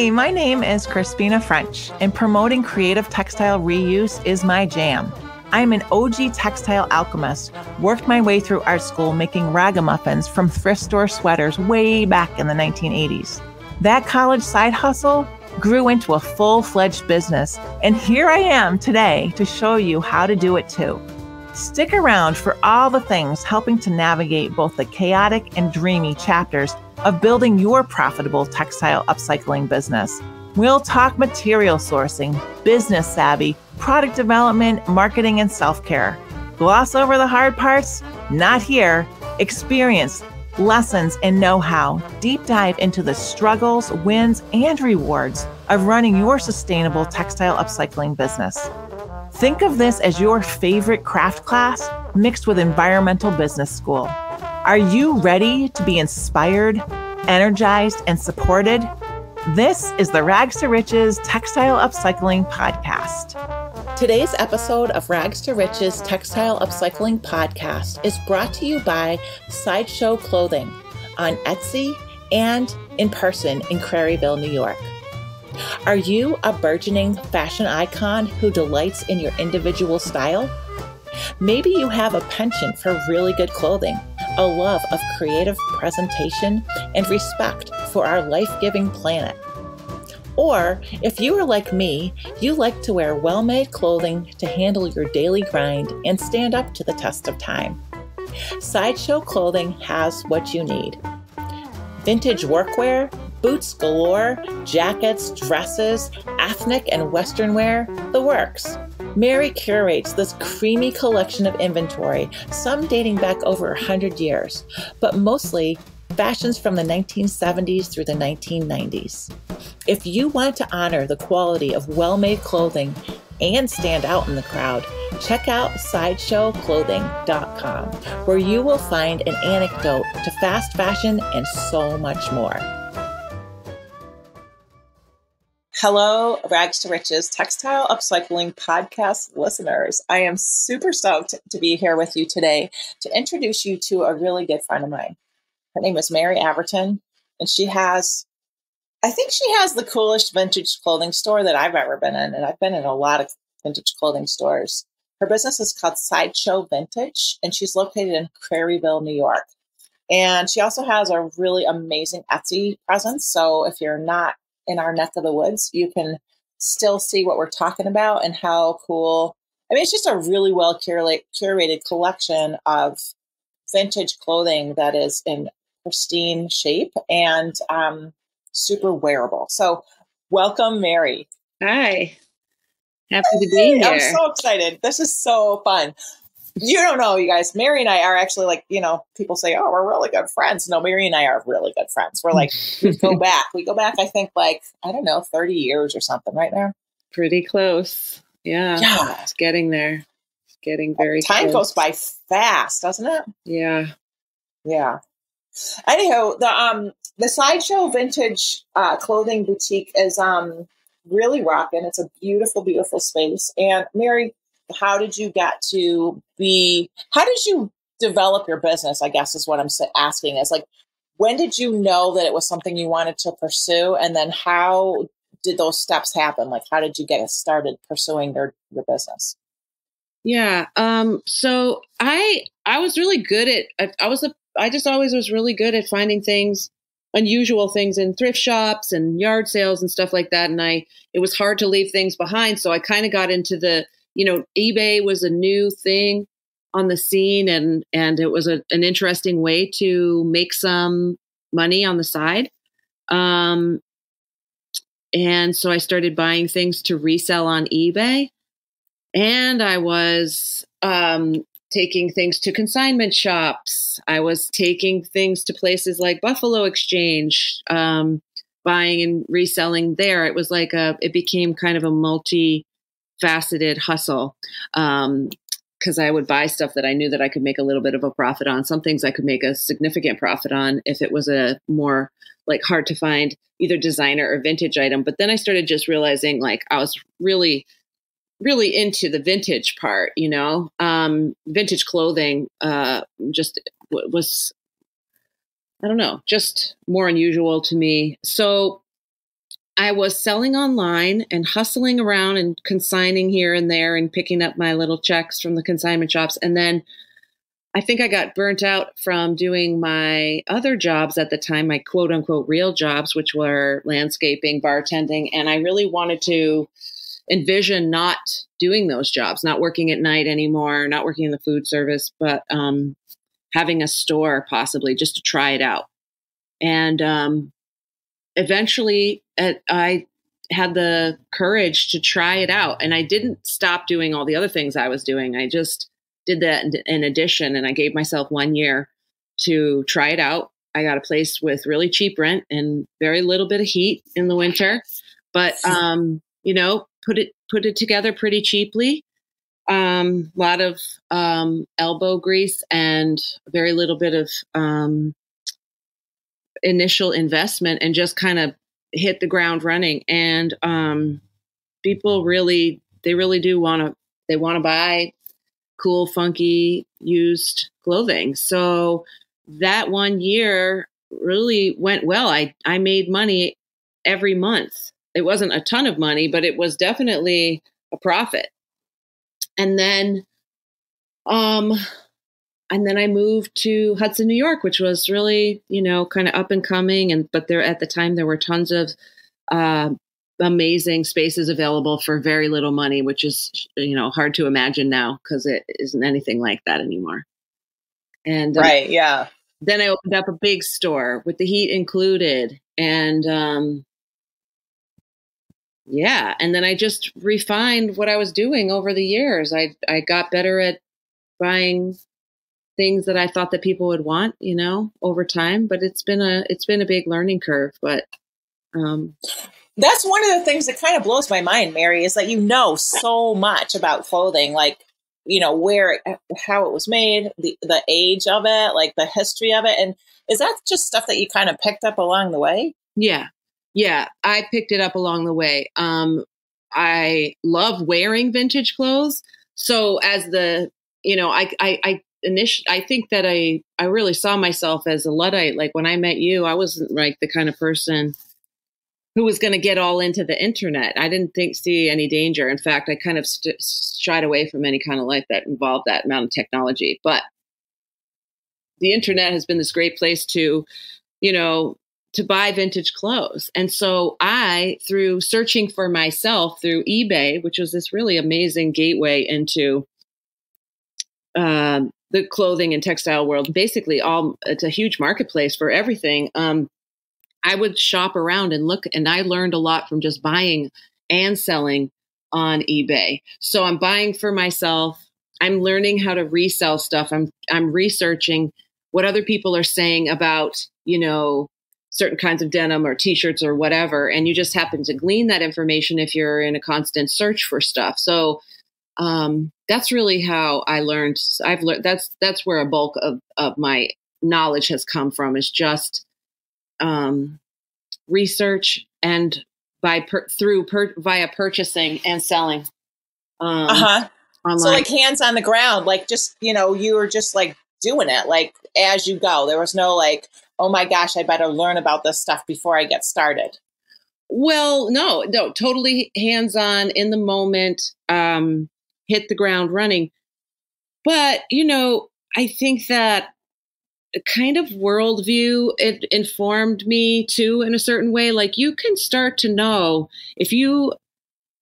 Hi, my name is Crispina French, and promoting creative textile reuse is my jam. I'm an OG textile alchemist, worked my way through art school making ragamuffins from thrift store sweaters way back in the 1980s. That college side hustle grew into a full-fledged business, and here I am today to show you how to do it too. Stick around for all the things helping to navigate both the chaotic and dreamy chapters of building your profitable textile upcycling business. We'll talk material sourcing, business savvy, product development, marketing, and self-care. Gloss over the hard parts? Not here. Experience, lessons, and know-how. Deep dive into the struggles, wins, and rewards of running your sustainable textile upcycling business. Think of this as your favorite craft class mixed with environmental business school. Are you ready to be inspired, energized, and supported? This is the Rags to Riches Textile Upcycling Podcast. Today's episode of Rags to Riches Textile Upcycling Podcast is brought to you by Sideshow Clothing on Etsy and in person in Craryville, New York. Are you a burgeoning fashion icon who delights in your individual style? Maybe you have a penchant for really good clothing, a love of creative presentation, and respect for our life-giving planet. Or, if you are like me, you like to wear well-made clothing to handle your daily grind and stand up to the test of time. Sideshow Clothing has what you need. Vintage workwear, boots galore, jackets, dresses, ethnic and Western wear, the works. Meri curates this creamy collection of inventory, some dating back over 100 years, but mostly fashions from the 1970s through the 1990s. If you want to honor the quality of well-made clothing and stand out in the crowd, check out sideshowclothing.com, where you will find an anecdote to fast fashion and so much more. Hello, Rags to Riches Textile Upcycling Podcast listeners. I am super stoked to be here with you today to introduce you to a really good friend of mine. Her name is Meri Avratin, and I think she has the coolest vintage clothing store that I've ever been in, and I've been in a lot of vintage clothing stores. Her business is called Sideshow Vintage, and she's located in Craryville, New York. And she also has a really amazing Etsy presence, so if you're not in our neck of the woods, you can still see what we're talking about and how cool. I mean, it's just a really well curated collection of vintage clothing that is in pristine shape and super wearable. So welcome, Meri. Hi. Happy to be here. I'm so excited. This is so fun. You don't know, you guys, Meri and I are actually like, people say, oh, we're really good friends. No, Meri and I are really good friends. We're like, we go back, I think 30 years or something right now. Pretty close. Yeah. It's getting there. It's getting very Time close. goes by fast, doesn't it? Yeah. Yeah. Anyhow, the Sideshow Vintage Clothing Boutique is really rocking. It's a beautiful, beautiful space. And Meri, how did you develop your business, I guess is what I'm asking. Is like, when did you know that it was something you wanted to pursue? And then how did those steps happen? Like, how did you get started pursuing your business? Yeah. So I was really good I just always was really good at finding unusual things in thrift shops and yard sales and stuff like that. And it was hard to leave things behind. So I kind of got into eBay was a new thing on the scene, and it was an interesting way to make some money on the side. And so I started buying things to resell on eBay, and I was taking things to consignment shops. I was taking things to places like Buffalo Exchange, buying and reselling there. It was like it became kind of a multi-faceted hustle, because I would buy stuff that I knew that I could make a little bit of a profit on. Some things I could make a significant profit on if it was a more like hard to find either designer or vintage item. But then I started just realizing like I was really into the vintage part, vintage clothing just was, I don't know, just more unusual to me. So I was selling online and hustling around and consigning here and there and picking up my little checks from the consignment shops. And then I think I got burnt out from doing my other jobs at the time, my quote unquote real jobs, which were landscaping, bartending. And I really wanted to envision not doing those jobs, not working at night anymore, not working in the food service, but having a store possibly just to try it out. And eventually I had the courage to try it out. And I didn't stop doing all the other things I was doing. I just did that in addition. And I gave myself 1 year to try it out. I got a place with really cheap rent and very little bit of heat in the winter, but, put it together pretty cheaply. Lot of, elbow grease and very little bit of, initial investment, and just kind of hit the ground running. And, people really do want to buy cool, funky, used clothing. So that 1 year really went well. I made money every month. It wasn't a ton of money, but it was definitely a profit. And then, I moved to Hudson, New York, which was really, kind of up and coming. But at the time, there were tons of, amazing spaces available for very little money, which is, hard to imagine now because it isn't anything like that anymore. And right. Yeah. Then I opened up a big store with the heat included. And, and then I just refined what I was doing over the years. I got better at buying things that I thought that people would want, over time, but it's been a big learning curve, but, that's one of the things that kind of blows my mind, Meri, is that so much about clothing, like, how it was made, the age of it, like the history of it. And is that just stuff that you kind of picked up along the way? Yeah. Yeah. I picked it up along the way. I love wearing vintage clothes. So as I think that I really saw myself as a Luddite. Like when I met you, I wasn't like the kind of person who was going to get all into the internet. I didn't see any danger. In fact, I kind of shied away from any kind of life that involved that amount of technology. But the internet has been this great place to, to buy vintage clothes. And so through searching for myself through eBay, which was this really amazing gateway into the clothing and textile world, basically it's a huge marketplace for everything. I would shop around and look, and I learned a lot from just buying and selling on eBay. So I'm buying for myself. I'm learning how to resell stuff. I'm researching what other people are saying about, certain kinds of denim or t-shirts or whatever. And you just happen to glean that information if you're in a constant search for stuff. So that's really how I learned. I've learned that's where a bulk of my knowledge has come from, is just research and via purchasing and selling. Online. So like hands on the ground, like just, you were just like doing it like as you go. There was no like, oh my gosh, I better learn about this stuff before I get started. Well, no, totally hands on in the moment, hit the ground running. But, I think that kind of worldview, it informed me too in a certain way. Like you can start to know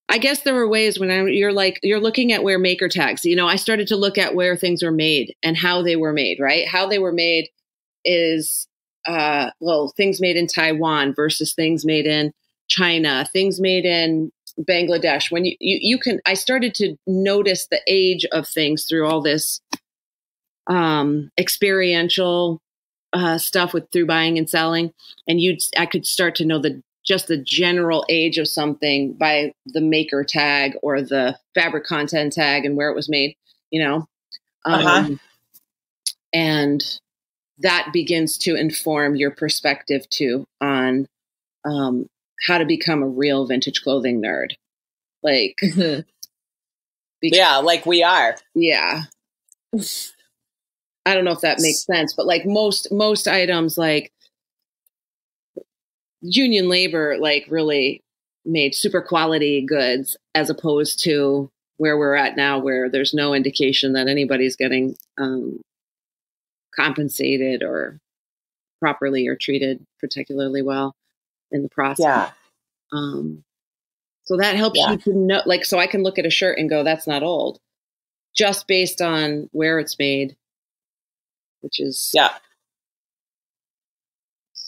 I guess there were ways when you're looking at where maker tags, I started to look at where things were made and how they were made, right? How they were made is, things made in Taiwan versus things made in China, things made in Bangladesh. When I started to notice the age of things through all this experiential stuff through buying and selling, and I could start to know the general age of something by the maker tag or the fabric content tag and where it was made, and that begins to inform your perspective too on how to become a real vintage clothing nerd. Like, yeah, like we are. Yeah. I don't know if that makes sense, but like most items, like union labor like really made super quality goods, as opposed to where we're at now, where there's no indication that anybody's getting compensated or properly or treated particularly well in the process. Yeah. So that helps you to know, like, so I can look at a shirt and go, that's not old, just based on where it's made, which is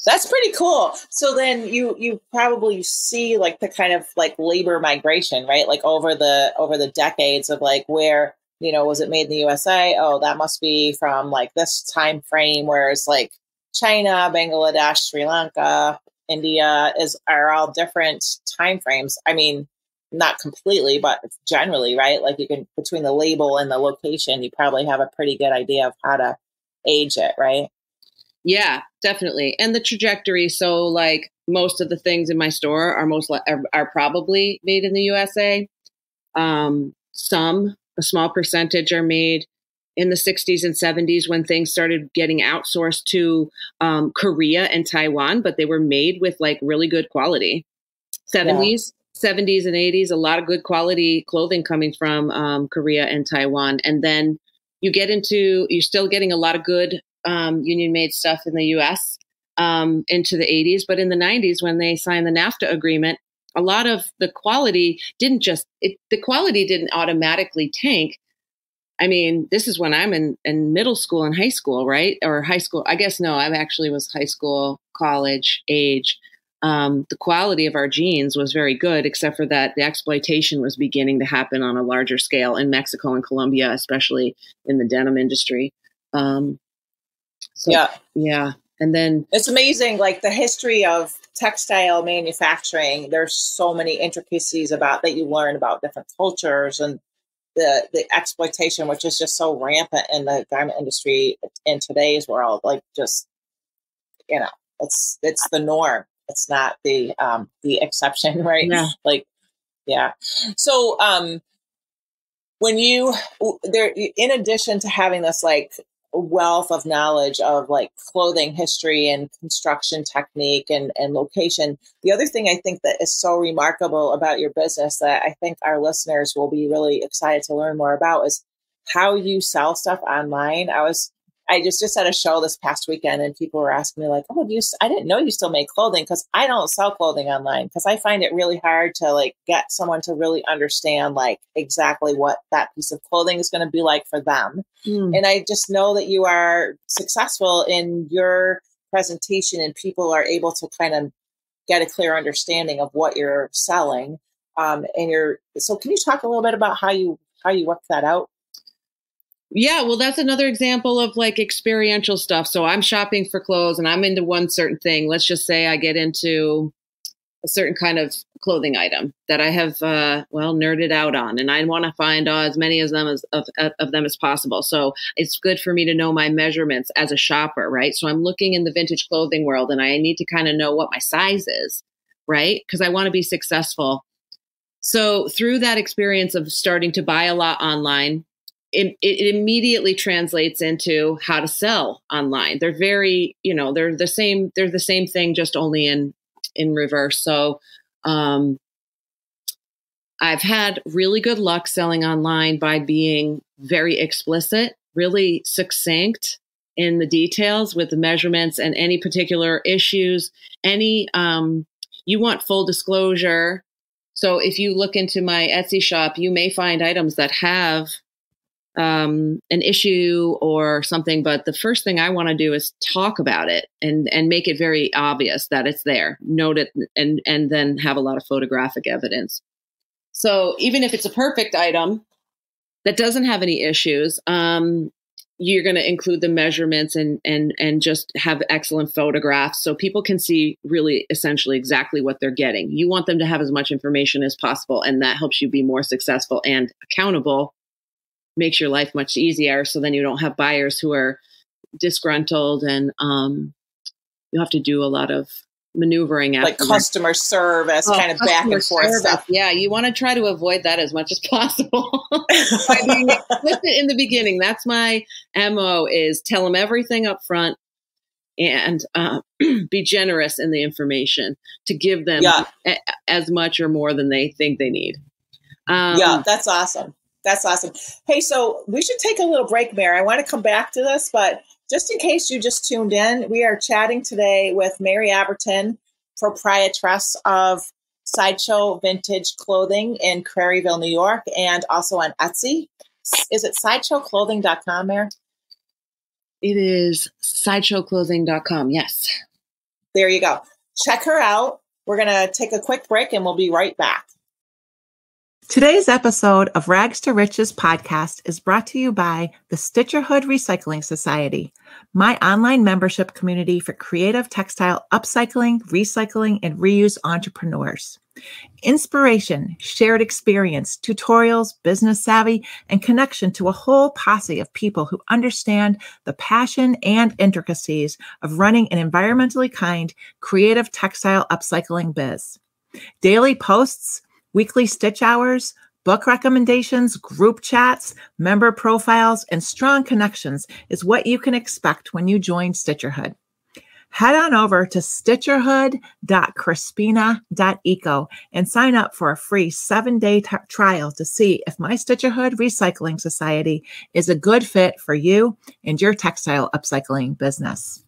That's pretty cool. So then you probably see like the kind of like labor migration, right? Like over the decades of like where, was it made in the USA? Oh, that must be from like this time frame, whereas like China, Bangladesh, Sri Lanka, India are all different time frames. I mean, not completely, but generally, right? Like you can, between the label and the location, you probably have a pretty good idea of how to age it, right? Yeah, definitely. And the trajectory. So like most of the things in my store are probably made in the USA. A small percentage are made in the 60s and 70s when things started getting outsourced to Korea and Taiwan, but they were made with like really good quality. 70s and 80s, a lot of good quality clothing coming from Korea and Taiwan. And then you're still getting a lot of good union made stuff in the US into the 80s. But in the 90s, when they signed the NAFTA agreement, a lot of the quality didn't automatically tank. I mean, this is when I'm in middle school and high school, right? Or high school. I guess no, I actually was high school, college age. The quality of our jeans was very good, except for that the exploitation was beginning to happen on a larger scale in Mexico and Colombia, especially in the denim industry. Yeah. And then it's amazing, like the history of textile manufacturing. There's so many intricacies about that you learn about different cultures and the exploitation, which is just so rampant in the garment industry in today's world. Like just, it's the norm. It's not the exception, right? Yeah. Like, yeah. So, when in addition to having this like wealth of knowledge of like clothing history and construction technique and location, the other thing I think that is so remarkable about your business that I think our listeners will be really excited to learn more about is how you sell stuff online. I just had a show this past weekend and people were asking me like, oh, I didn't know you still make clothing, because I don't sell clothing online because I find it really hard to like get someone to really understand like exactly what that piece of clothing is going to be like for them. And I just know that you are successful in your presentation and people are able to kind of get a clear understanding of what you're selling. So can you talk a little bit about how you work that out? Yeah, well, that's another example of like experiential stuff. So I'm shopping for clothes and I'm into one certain thing. Let's just say I get into a certain kind of clothing item that I have, nerded out on, and I want to find as many of them as possible. So it's good for me to know my measurements as a shopper, right? So I'm looking in the vintage clothing world and I need to kind of know what my size is, right? Because I want to be successful. So through that experience of starting to buy a lot online, it immediately translates into how to sell online. They're very, they're the same thing, just only in reverse. So, I've had really good luck selling online by being very explicit, really succinct in the details with the measurements and any particular issues, you want full disclosure. So if you look into my Etsy shop, you may find items that have an issue or something, but the first thing I want to do is talk about it and make it very obvious that it's there, note it, and then have a lot of photographic evidence. So even if it's a perfect item that doesn't have any issues, you're going to include the measurements and just have excellent photographs so people can see really essentially exactly what they're getting. You want them to have as much information as possible, and that helps you be more successful and accountable. Makes your life much easier. So then you don't have buyers who are disgruntled and you have to do a lot of maneuvering after. Like customer service, kind of back and forth stuff. Yeah, you want to try to avoid that as much as possible. By being explicit in the beginning. That's my MO, is tell them everything up front. and be generous in the information to give them as much or more than they think they need. Yeah, that's awesome. That's awesome. Hey, so we should take a little break, Meri. I want to come back to this, but just in case you just tuned in, we are chatting today with Meri Avratin, proprietress of Sideshow Vintage Clothing in Craryville, New York, and also on Etsy. Is it sideshowclothing.com, Meri? It is sideshowclothing.com. Yes. There you go. Check her out. We're going to take a quick break and we'll be right back. Today's episode of Rags to Riches podcast is brought to you by the Stitcherhood Recycling Society, my online membership community for creative textile upcycling, recycling, and reuse entrepreneurs. Inspiration, shared experience, tutorials, business savvy, and connection to a whole posse of people who understand the passion and intricacies of running an environmentally kind, creative textile upcycling biz. Daily posts, weekly stitch hours, book recommendations, group chats, member profiles, and strong connections is what you can expect when you join Stitcherhood. Head on over to stitcherhood.crispina.eco and sign up for a free 7-day trial to see if my Stitcherhood Recycling Society is a good fit for you and your textile upcycling business.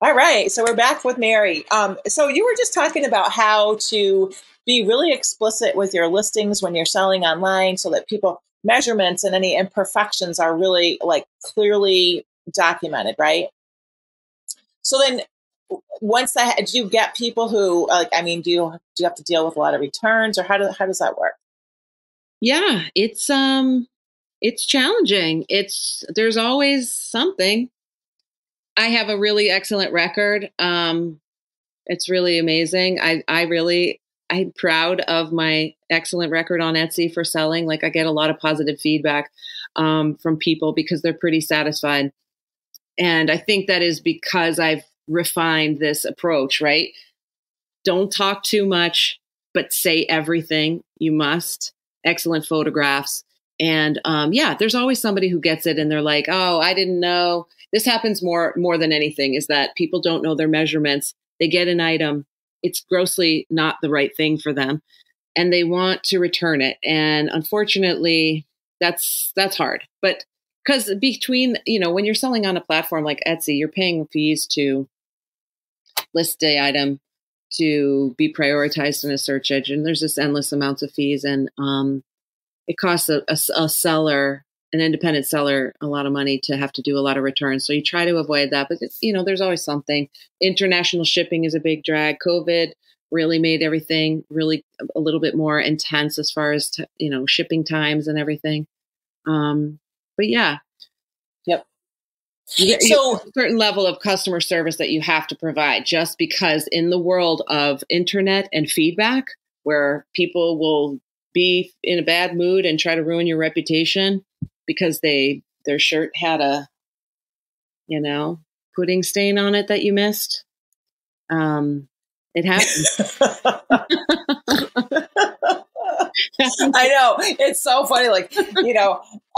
All right, so we're back with Meri. So you were just talking about how to be really explicit with your listings when you're selling online so that people measurements and any imperfections are really like clearly documented, right? So then once that, do you get people who like, I mean, do you have to deal with a lot of returns or how does that work? Yeah, it's challenging. There's always something. I have a really excellent record. It's really amazing. I'm proud of my excellent record on Etsy for selling. Like I get a lot of positive feedback from people because they're pretty satisfied. And I think that is because I've refined this approach, right? Don't talk too much, but say everything you must. Excellent photographs. And there's always somebody who gets it and they're like, oh, I didn't know. This happens more than anything is that people don't know their measurements. They get an item. It's grossly not the right thing for them and they want to return it. And unfortunately, that's hard. But because between, when you're selling on a platform like Etsy, you're paying fees to list the item, to be prioritized in a search engine. There's this endless amounts of fees and it costs a seller, an independent seller, a lot of money to have to do a lot of returns. So you try to avoid that, but there's always something. International shipping is a big drag. COVID really made everything really a little bit more intense as far as, shipping times and everything. But yeah. Yep. So a certain level of customer service that you have to provide just because in the world of internet and feedback where people will be in a bad mood and try to ruin your reputation because their shirt had a, pudding stain on it that you missed. It happens. I know. It's so funny. Like,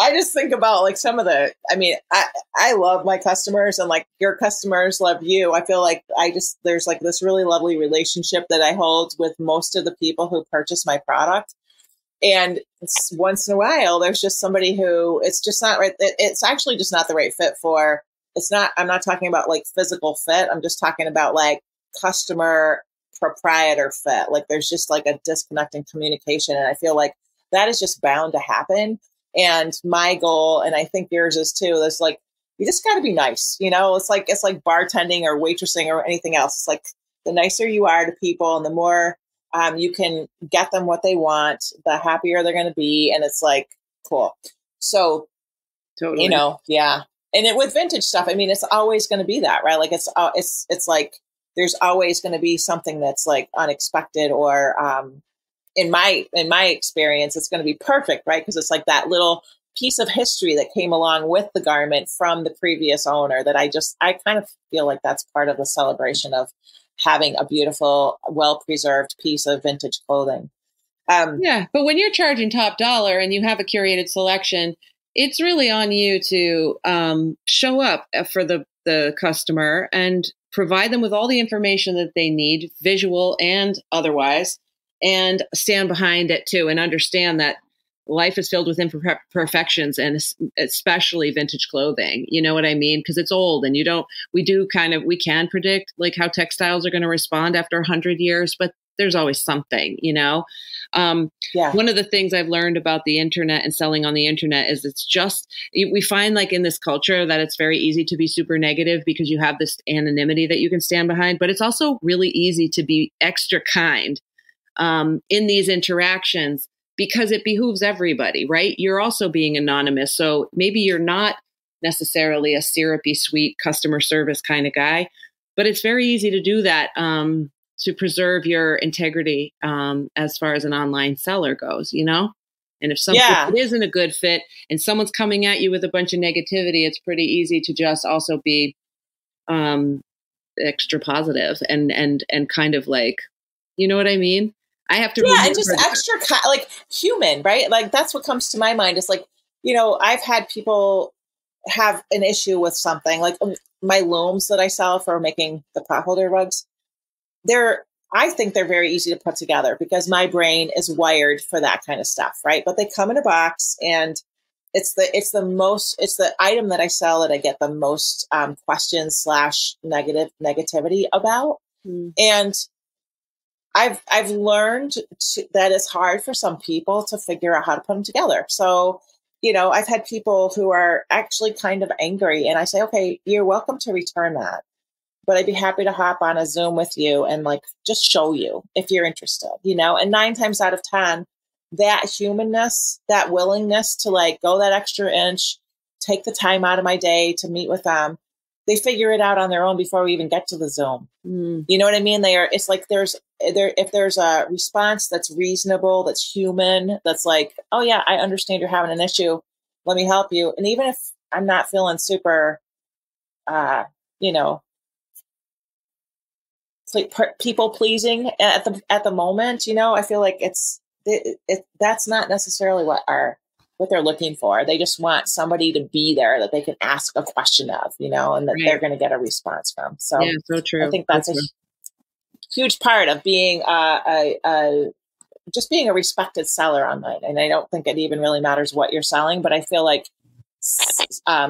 I just think about like some of I love my customers and like your customers love you. I feel like there's like this really lovely relationship that I hold with most of the people who purchase my product. And once in a while, there's just somebody who it's just not right. It's actually just not the right fit for. I'm not talking about like physical fit. I'm just talking about like customer proprietor fit. Like there's just like a disconnect in communication. And I feel like that is just bound to happen. And my goal, and I think yours is too, is like, you just got to be nice. It's like bartending or waitressing or anything else. It's like the nicer you are to people and the more you can get them what they want, the happier they're going to be. And it's like, cool. So, totally. Yeah. And with vintage stuff, I mean, it's always going to be that, right? Like it's like, there's always going to be something that's like unexpected or, in my experience, it's going to be perfect, right? Because it's like that little piece of history that came along with the garment from the previous owner that I kind of feel like that's part of the celebration of having a beautiful, well-preserved piece of vintage clothing. But when you're charging top dollar and you have a curated selection, it's really on you to show up for the the customer and provide them with all the information that they need, visual and otherwise, and stand behind it too, and understand that life is filled with imperfections, and especially vintage clothing. You know what I mean? Because it's old, and we can predict like how textiles are going to respond after 100 years, but there's always something, you know? One of the things I've learned about the internet and selling on the internet is we find like in this culture that it's very easy to be super negative because you have this anonymity that you can stand behind, but it's also really easy to be extra kind in these interactions because it behooves everybody, right? You're also being anonymous. So maybe you're not necessarily a syrupy, sweet customer service kind of guy, but it's very easy to do that to preserve your integrity as far as an online seller goes, you know? And if it isn't a good fit and someone's coming at you with a bunch of negativity, it's pretty easy to just also be extra positive and kind of like, you know what I mean? I have to and just extra like human, right? Like that's what comes to my mind. Is like, you know, I've had people have an issue with something like my looms that I sell for making the potholder rugs. I think they're very easy to put together because my brain is wired for that kind of stuff, right? But they come in a box, and it's the item that I sell that I get the most questions / negativity about. And I've learned that it's hard for some people to figure out how to put them together. So, you know, I've had people who are actually kind of angry, and I say, okay, you're welcome to return that, but I'd be happy to hop on a Zoom with you and like just show you if you're interested, you know. And 9 times out of 10, that humanness, that willingness to like go that extra inch, take the time out of my day to meet with them, they figure it out on their own before we even get to the Zoom. You know what I mean? It's like if there's a response that's reasonable, that's human, that's like, oh yeah, I understand you're having an issue. Let me help you. And even if I'm not feeling super, you know, like people pleasing at the moment, you know, I feel like that's not necessarily what they're looking for. They just want somebody to be there that they can ask a question of, you know, and that they're going to get a response from. So, yeah, so true. I think that's a huge part of being just being a respected seller online. And I don't think it even really matters what you're selling, but I feel like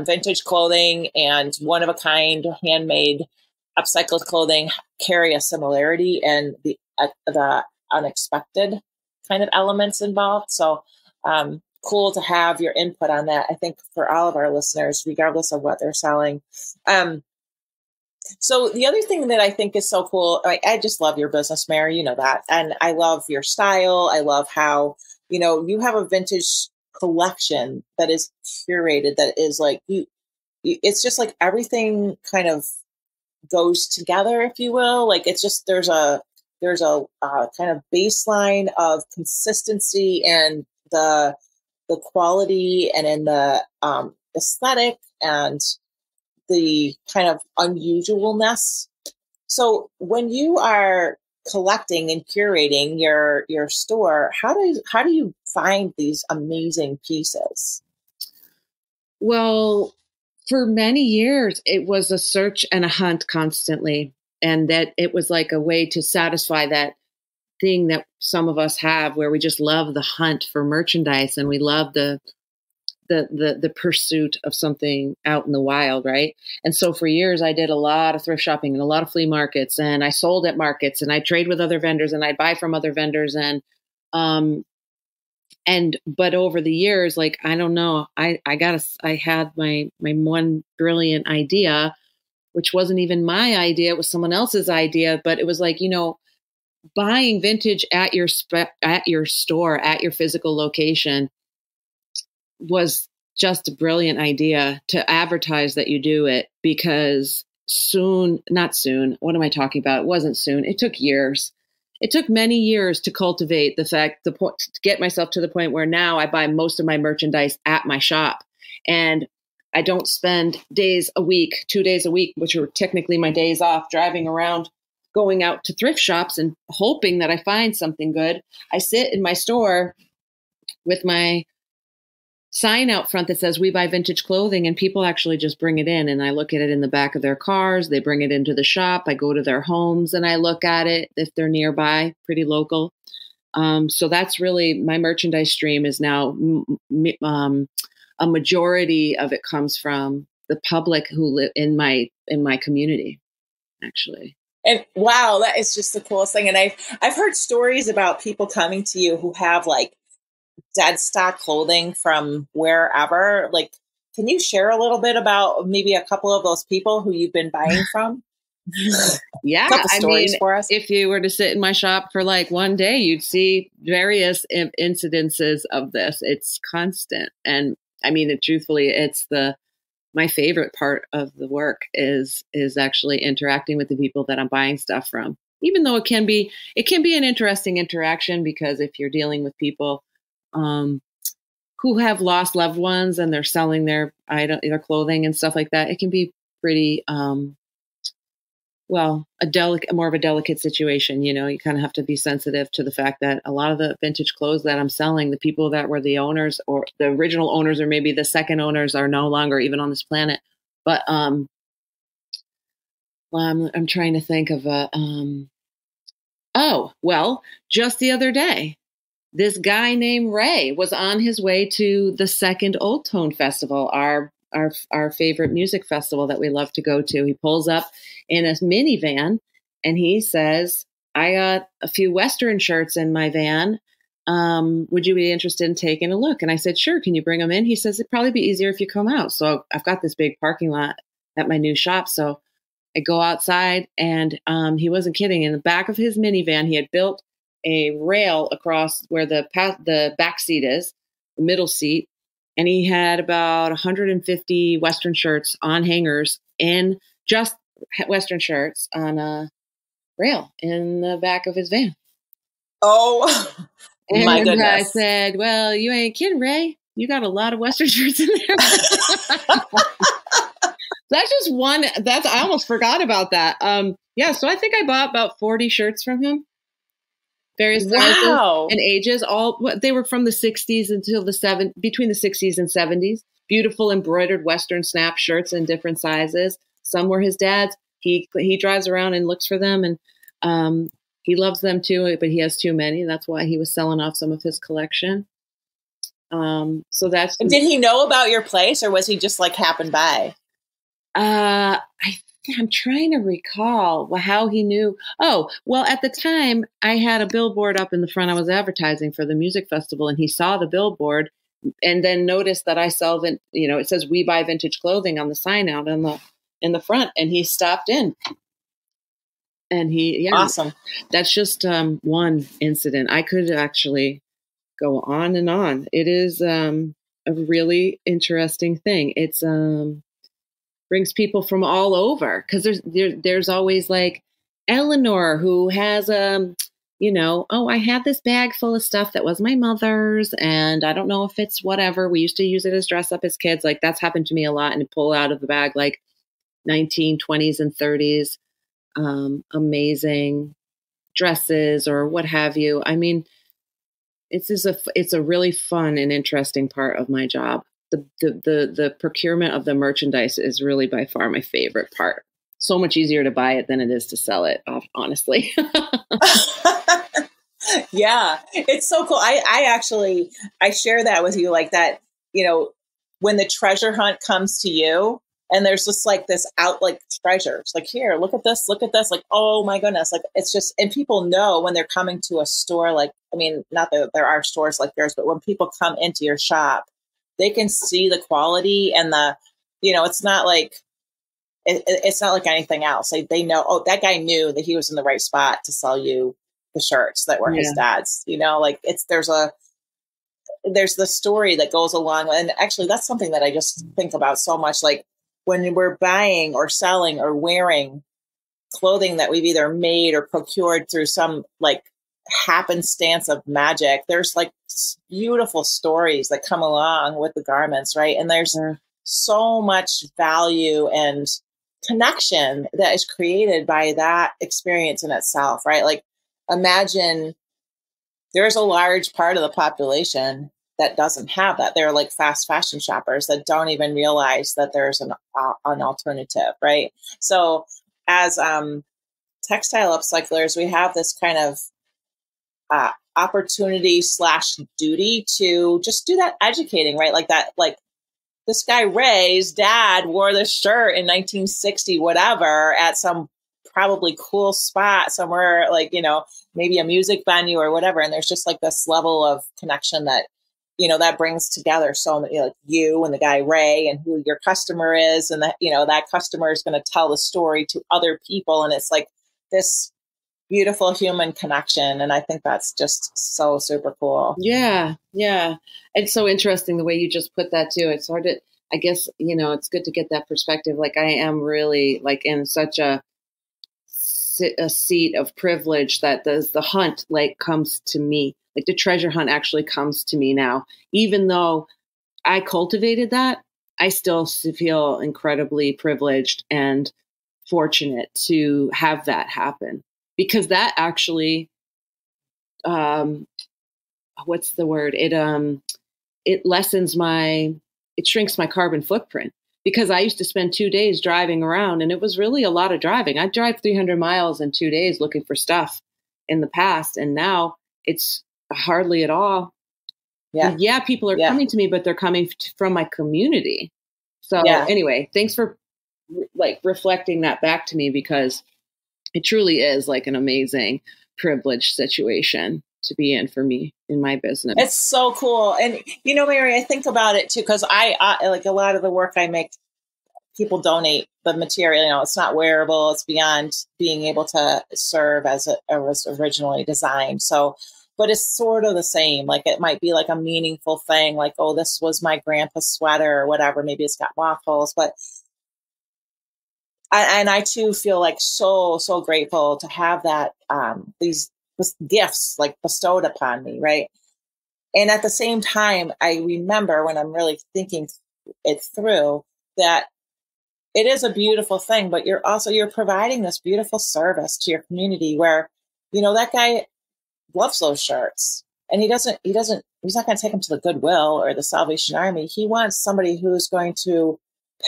vintage clothing and one of a kind handmade upcycled clothing carry a similarity and the unexpected kind of elements involved. So cool to have your input on that, I think, for all of our listeners, regardless of what they're selling. So the other thing that I think is so cool, I just love your business, Meri, you know that. And I love your style. I love how, you know, you have a vintage collection that is curated, that is like, it's just like everything kind of goes together, if you will. Like it's just, there's a kind of baseline of consistency and the quality and in the aesthetic and the kind of unusualness. So when you are collecting and curating your store, how do you find these amazing pieces? Well, for many years, it was a search and a hunt constantly. And that it was like a way to satisfy that thing that some of us have where we just love the hunt for merchandise and we love the pursuit of something out in the wild, right? And so for years, I did a lot of thrift shopping and a lot of flea markets, and I sold at markets, and I trade with other vendors, and I'd buy from other vendors, but over the years, like, I don't know, I had my one brilliant idea, which wasn't even my idea. It was someone else's idea, but it was like, you know, buying vintage at your store, at your physical location was just a brilliant idea to advertise that you do it, because not soon. What am I talking about? It wasn't soon. It took years. It took many years to cultivate to get myself to the point where now I buy most of my merchandise at my shop, and I don't spend 2 days a week, which are technically my days off, driving around, going out to thrift shops and hoping that I find something good. I sit in my store with my sign out front that says "We buy vintage clothing," and people actually just bring it in, and I look at it in the back of their cars. They bring it into the shop. I go to their homes and I look at it if they're nearby, pretty local. So that's really my merchandise stream is now a majority of it comes from the public who live in my community, actually. And wow, that is just the coolest thing. And I've heard stories about people coming to you who have like dead stock clothing from wherever. Like, can you share a little bit about maybe a couple of those people who you've been buying from? Yeah, I mean, for us. If you were to sit in my shop for like one day, you'd see various incidences of this. It's constant. And I mean, truthfully, it's my favorite part of the work is actually interacting with the people that I'm buying stuff from, even though it can be an interesting interaction, because if you're dealing with people who have lost loved ones and they're selling their clothing and stuff like that, it can be pretty, more of a delicate situation. You know, you kind of have to be sensitive to the fact that a lot of the vintage clothes that I'm selling, the people that were the owners or the original owners, or maybe the second owners, are no longer even on this planet. But I'm trying to think of just the other day, this guy named Ray was on his way to the second Old Tone Festival, our favorite music festival that we love to go to. He pulls up in a minivan and he says, "I got a few Western shirts in my van. Would you be interested in taking a look?" And I said, "Sure. Can you bring them in?" He says, "It'd probably be easier if you come out." So I've got this big parking lot at my new shop. So I go outside, and he wasn't kidding. In the back of his minivan, he had built a rail across where the back seat is, the middle seat. And he had about 150 Western shirts on hangers, in just Western shirts on a rail in the back of his van. Oh, and my goodness. I said, "Well, you ain't kidding, Ray. You got a lot of Western shirts in there." That's just one. I almost forgot about that. Yeah, so I think I bought about 40 shirts from him. Various sizes and ages. They were from the 60s until between the 60s and 70s. Beautiful embroidered Western snap shirts in different sizes. Some were his dad's. He drives around and looks for them, and he loves them too, but he has too many. That's why he was selling off some of his collection. So that's. And did he know about your place, or was he just like happened by? I'm trying to recall how he knew. Oh, well, at the time I had a billboard up in the front. I was advertising for the music festival, and he saw the billboard and then noticed that I sell, it says "We buy vintage clothing" on the sign out in the front, and he stopped in. And awesome. That's just one incident. I could actually go on and on. It is a really interesting thing. It's brings people from all over, because there's always like Eleanor who has I had this bag full of stuff that was my mother's, and I don't know if it's whatever. We used to use it as dress up as kids. Like, that's happened to me a lot, and pull out of the bag like 1920s and 30s amazing dresses or what have you. I mean, it's a really fun and interesting part of my job. The procurement of the merchandise is really by far my favorite part. So much easier to buy it than it is to sell it, honestly. Yeah, it's so cool. I share that with you, like that, when the treasure hunt comes to you and there's just like this treasures, like, here, look at this, like, oh my goodness. Like, it's just, and people know when they're coming to a store, like, I mean, not that there are stores like yours, but when people come into your shop, they can see the quality and it's not like, it's not like anything else. They know, oh, that guy knew that he was in the right spot to sell you the shirts that were his dad's, like there's the story that goes along. And actually that's something that I just think about so much. Like, when we're buying or selling or wearing clothing that we've either made or procured through some like happenstance of magic, there's like beautiful stories that come along with the garments, right? And there's so much value and connection that is created by that experience in itself, right? Like, imagine there's a large part of the population that doesn't have that. They're like fast fashion shoppers that don't even realize that there's an alternative, right? So as textile upcyclers, we have this kind of opportunity / duty to just do that educating, right? Like that, like this guy Ray's dad wore this shirt in 1960, whatever, at some probably cool spot somewhere, like, you know, maybe a music venue or whatever. And there's just like this level of connection that, you know, that brings together so many, like you and the guy Ray and who your customer is. And that, you know, that customer is going to tell the story to other people. And it's like this beautiful human connection. And I think that's just so super cool. Yeah. Yeah. It's so interesting the way you just put that too. It's hard to, I guess, you know, it's good to get that perspective. Like I am really like in such a seat of privilege that the hunt like comes to me, like the treasure hunt actually comes to me now. Even though I cultivated that, I still feel incredibly privileged and fortunate to have that happen, because that actually, what's the word? It lessens it shrinks my carbon footprint. Because I used to spend 2 days driving around, and it was really a lot of driving. I'd drive 300 miles in 2 days looking for stuff in the past. And now it's hardly at all. Yeah, people are coming to me, but they're coming from my community. So anyway, thanks for like reflecting that back to me, because it truly is like an amazing privileged situation to be in for me in my business. It's so cool. And, you know, Meri, I think about it too, because I like a lot of the work I make, people donate the material. You know, it's not wearable. It's beyond being able to serve as it was originally designed. So, but it's sort of the same. Like it might be like a meaningful thing, like, oh, this was my grandpa's sweater or whatever. Maybe it's got moth holes, but I too feel like so grateful to have that, these gifts like bestowed upon me. Right. And at the same time, I remember when I'm really thinking it through that it is a beautiful thing, but you're providing this beautiful service to your community where, you know, that guy loves those shirts and he's not going to take them to the Goodwill or the Salvation Army. He wants somebody who's going to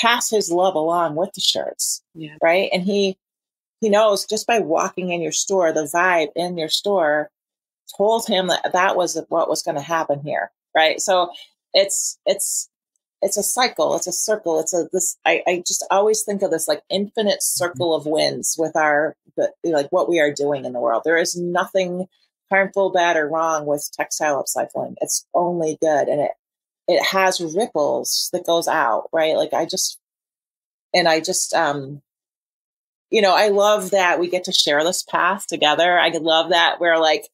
pass his love along with the shirts. Yeah. Right. And he knows just by walking in your store, the vibe in your store told him that was what was going to happen here. Right. So it's a cycle. It's a circle. I just always think of this like infinite circle of wins with like what we are doing in the world. There is nothing harmful, bad, or wrong with textile upcycling. It's only good. And it has ripples that goes out. Right. Like I just, you know, I love that we get to share this path together. I love that we're like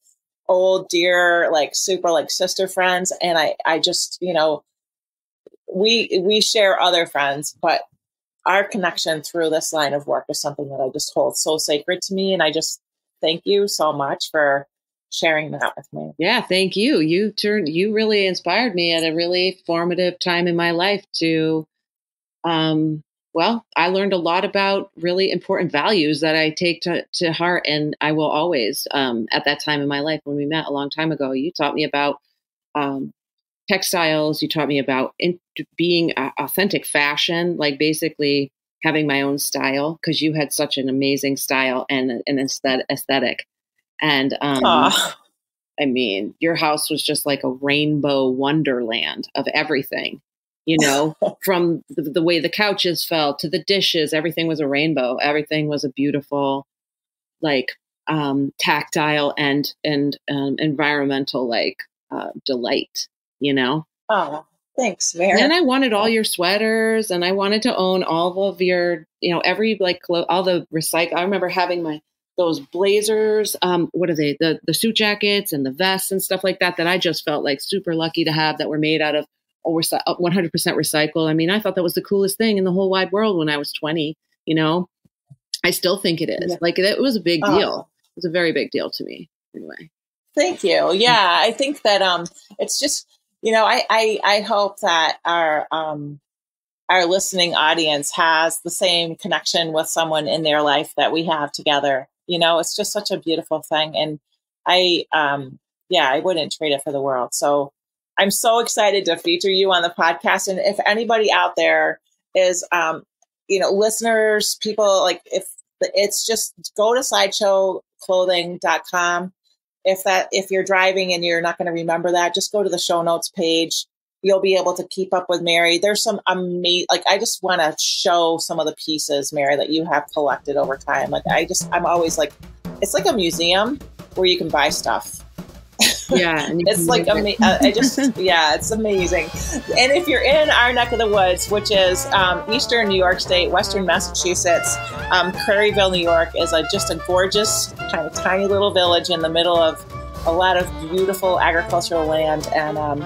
old, dear, like super like sister friends. And I just, you know, we share other friends, but our connection through this line of work is something that I just hold so sacred to me. And I just thank you so much for sharing that with me. Yeah, thank you. You really inspired me at a really formative time in my life to, well, I learned a lot about really important values that I take to heart. And I will always, at that time in my life, when we met a long time ago, you taught me about, textiles. You taught me about being authentic fashion, like basically having my own style, because you had such an amazing style and an aesthetic. And I mean, your house was just like a rainbow wonderland of everything, you know, from the way the couches felt to the dishes. Everything was a rainbow. Everything was a beautiful, like tactile and environmental like delight. You know? Oh, thanks, Meri. And I wanted all your sweaters, and I wanted to own all of your, you know, every like all the recycle. I remember having those blazers. What are they? The suit jackets and the vests and stuff like that I just felt like super lucky to have, that were made out of 100% recycle. I mean, I thought that was the coolest thing in the whole wide world when I was 20. You know, I still think it is. Yeah. Like it was a big deal. It was a very big deal to me. Anyway. Thank you. Yeah, I think that it's just. You know, I hope that our listening audience has the same connection with someone in their life that we have together. You know, it's just such a beautiful thing. And I wouldn't trade it for the world. So I'm so excited to feature you on the podcast. And if anybody out there is, listeners, people, like it's just go to sideshowclothing.com. If you're driving and you're not going to remember that, just go to the show notes page. You'll be able to keep up with Meri. There's some amazing, I just want to show some of the pieces, Meri, that you have collected over time. I'm always like, it's like a museum where you can buy stuff. Yeah. It's like, it's amazing. And if you're in our neck of the woods, which is Eastern New York State, Western Massachusetts, Craryville, New York is just a gorgeous kind of tiny little village in the middle of a lot of beautiful agricultural land. And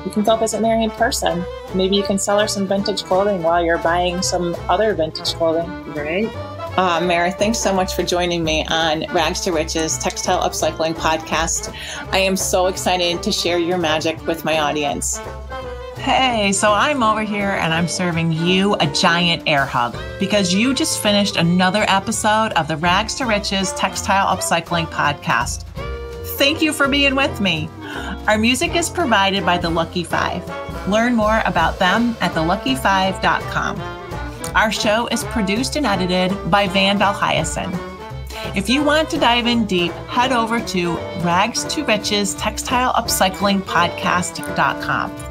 you can go visit Meri in person. Maybe you can sell her some vintage clothing while you're buying some other vintage clothing. Right. Meri, thanks so much for joining me on Rags to Riches Textile Upcycling Podcast. I am so excited to share your magic with my audience. Hey, so I'm over here and I'm serving you a giant air hug because you just finished another episode of the Rags to Riches Textile Upcycling Podcast. Thank you for being with me. Our music is provided by The Lucky Five. Learn more about them at thelucky5.com. Our show is produced and edited by Van Valhyasen. If you want to dive in deep, head over to Rags to Riches Textile Upcycling Podcast.com.